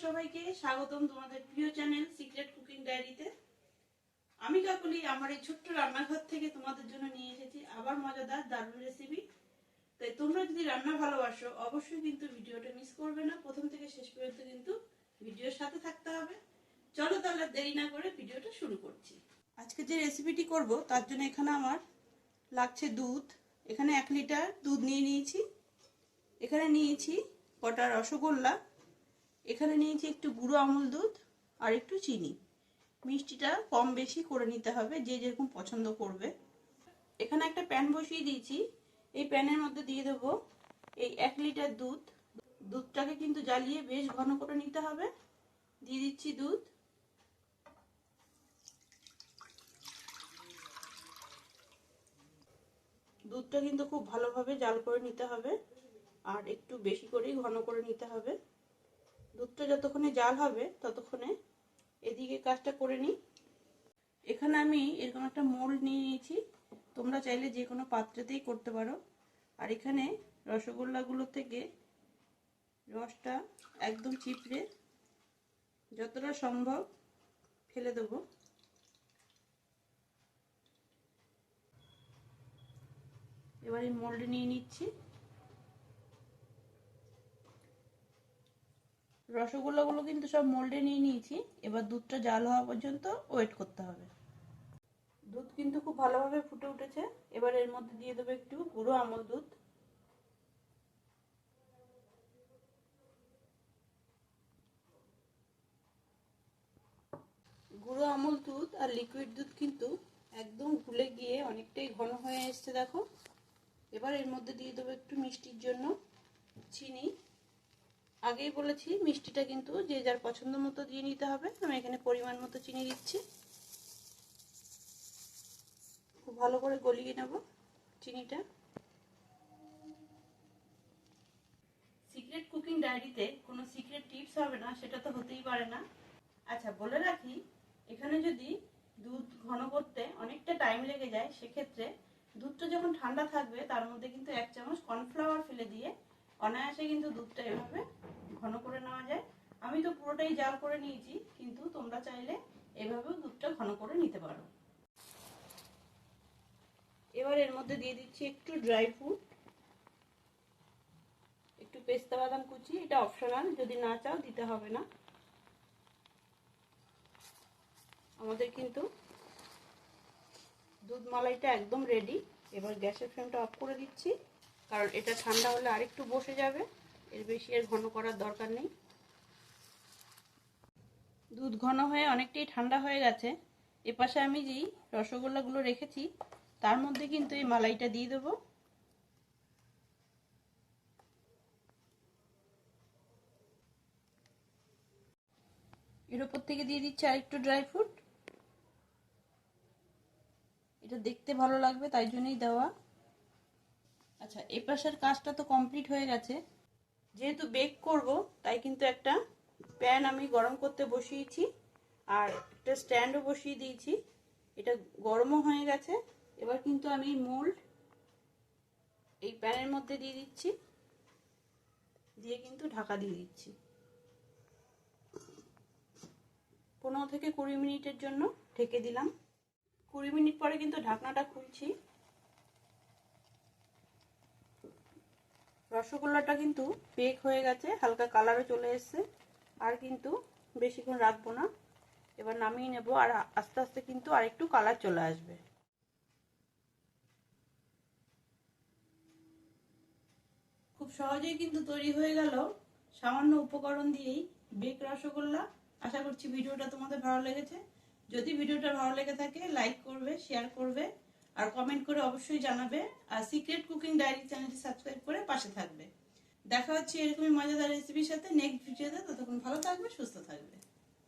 সবাইকে স্বাগতম তোমাদের প্রিয় চ্যানেল সিক্রেট কুকিং ডায়েরিতে। আমি কাকলি আমার এই ছোট্ট রান্নাঘর থেকে তোমাদের জন্য নিয়ে এসেছি আবার মজাদার দারুণ রেসিপি। তাই তোমরা যদি রান্না ভালোবাসো অবশ্যই কিন্তু ভিডিওটা মিস করবে না, প্রথম থেকে শেষ পর্যন্ত কিন্তু ভিডিওর সাথে থাকতে হবে। চলো তাহলে দেরি না করে ভিডিওটা শুরু করছি। আজকে যে রেসিপিটি করব তার জন্য এখানে আমার লাগছে দুধ। এখানে 1 লিটার দুধ নিয়ে নিয়েছি। এখানে নিয়েছি কটা রসগোল্লা, এখানে নিয়েছি একটু গুঁড়ো আমুল দুধ আর একটু চিনি। মিষ্টিটা কম বেশি করে নিতে হবে, যে যেরকম পছন্দ করবে। এখানে একটা প্যান বসিয়ে দিয়েছি। এই প্যানের মধ্যে দিয়ে দেবো এই 1 লিটার দুধ। দুধটাকে কিন্তু জ্বালিয়ে বেশ ঘন করে নিতে হবে। দিয়ে দিচ্ছি দুধ। দুধটা কিন্তু খুব ভালোভাবে জাল করে নিতে হবে আর একটু বেশি করেই ঘন করে নিতে হবে। দুধটা যতক্ষণে জাল হবে ততক্ষণে এদিকে কাজটা করে নিই। এখানে আমি এরকম একটা মোল্ড নিয়ে নিয়েছি, তোমরা চাইলে যে কোনো পাত্রেতেই করতে পারো। আর এখানে রসগোল্লাগুলো থেকে রসটা একদম চিপড়ে যতটা সম্ভব ফেলে দেবো। এবার এই মোল্ডে নিয়ে নিচ্ছি। রসগোল্লাগুলো কিন্তু সব মোল্ডে নিয়ে নিয়েছি। এবার দুধটা জাল হওয়া পর্যন্ত ওয়েট করতে হবে। দুধ কিন্তু খুব ভালোভাবে ফুটে উঠেছে। এবার এর মধ্যে দিয়ে দেবো একটু গুঁড়ো আমল দুধ। গুঁড়ো আমল দুধ আর লিকুইড দুধ কিন্তু একদম গুলে গিয়ে অনেকটাই ঘন হয়ে এসছে, দেখো। এবার এর মধ্যে দিয়ে দেবো একটু মিষ্টির জন্য চিনি। আগেই বলেছি মিষ্টিটা কিন্তু যে যার পছন্দ মতো দিয়ে নিতে হবে। আমি এখানে পরিমাণ মতো চিনি দিচ্ছি। খুব ভালো করে গলিয়ে নেব চিনিটা। সিক্রেট কুকিং ডায়েরিতে কোনো সিক্রেট টিপস হবে না, সেটা তো হতেই পারে না। আচ্ছা, বলে রাখি, এখানে যদি দুধ ঘন করতে অনেকটা টাইম লেগে যায়, সেক্ষেত্রে দুধটা যখন ঠান্ডা থাকবে তার মধ্যে কিন্তু 1 চামচ কর্নফ্লাওয়ার ফেলে দিয়ে অনায়াসে কিন্তু দুধটা এভাবে ঘন করে নেওয়া যায়। আমি তো পুরোটাই জাল করে নিয়েছি, কিন্তু তোমরা চাইলে এভাবেও দুধটা ঘন করে নিতে পারো। এবার এর মধ্যে দিয়ে দিচ্ছি একটু ড্রাই ফ্রুট, একটু পেস্তা বাদাম কুচি। এটা অপশনাল, যদি না চাও দিতে হবে না। আমাদের কিন্তু দুধ মালাইটা একদম রেডি। এবার গ্যাসের ফ্লেমটা অফ করে দিচ্ছি, কারণ এটা ঠান্ডা হলে আরেকটু বসে যাবে। এর বেশি আর ঘন করার দরকার নেই। দুধ ঘন হয়ে অনেকটাই ঠান্ডা হয়ে গেছে। এপাশে আমি যেই রসগোল্লাগুলো রেখেছি তার মধ্যে কিন্তু এই মালাইটা দিয়ে দেবো। এর উপর থেকে দিয়ে দিচ্ছি আরেকটু ড্রাই ফ্রুট। এটা দেখতে ভালো লাগবে তাই জন্যই দেওয়া। আচ্ছা, এপাশের কাজটা তো কমপ্লিট হয়ে গেছে। যেহেতু বেক করব তাই কিন্তু একটা প্যান আমি গরম করতে বসিয়েছি আর একটা স্ট্যান্ডও বসিয়ে দিয়েছি। এটা গরমও হয়ে গেছে। এবার কিন্তু আমি মোল্ড এই প্যানের মধ্যে দিয়ে দিচ্ছি, দিয়ে কিন্তু ঢাকা দিয়ে দিচ্ছি। 15 থেকে 20 মিনিটের জন্য ঢেকে দিলাম। 20 মিনিট পরে কিন্তু ঢাকনাটা খুলছি। রসগোল্লাটা কিন্তু বেক হয়ে গেছে, হালকা কালারও চলে এসেছে। আর কিন্তু বেশিক্ষণ রাখবো না, এবার নামিয়ে নেব। আর আস্তে আস্তে কিন্তু আরেকটু কালার চলে আসবে। খুব সহজেই কিন্তু তৈরি হয়ে গেল সামান্য উপকরণ দিয়েই বেক রসগোল্লা। আশা করছি ভিডিওটা তোমাদের ভালো লেগেছে। যদি ভিডিওটা ভালো লেগে থাকে লাইক করবে, শেয়ার করবে আর কমেন্ট করে অবশ্যই জানাবে। আর সিক্রেট কুকিং ডায়েরি চ্যানেলটি সাবস্ক্রাইব করে পাশে থাকবে। দেখা হচ্ছে এরকমই মজাদার রেসিপির সাথে নেক্সট ভিডিওতে। ততক্ষণ ভালো থাকবে, সুস্থ থাকবে।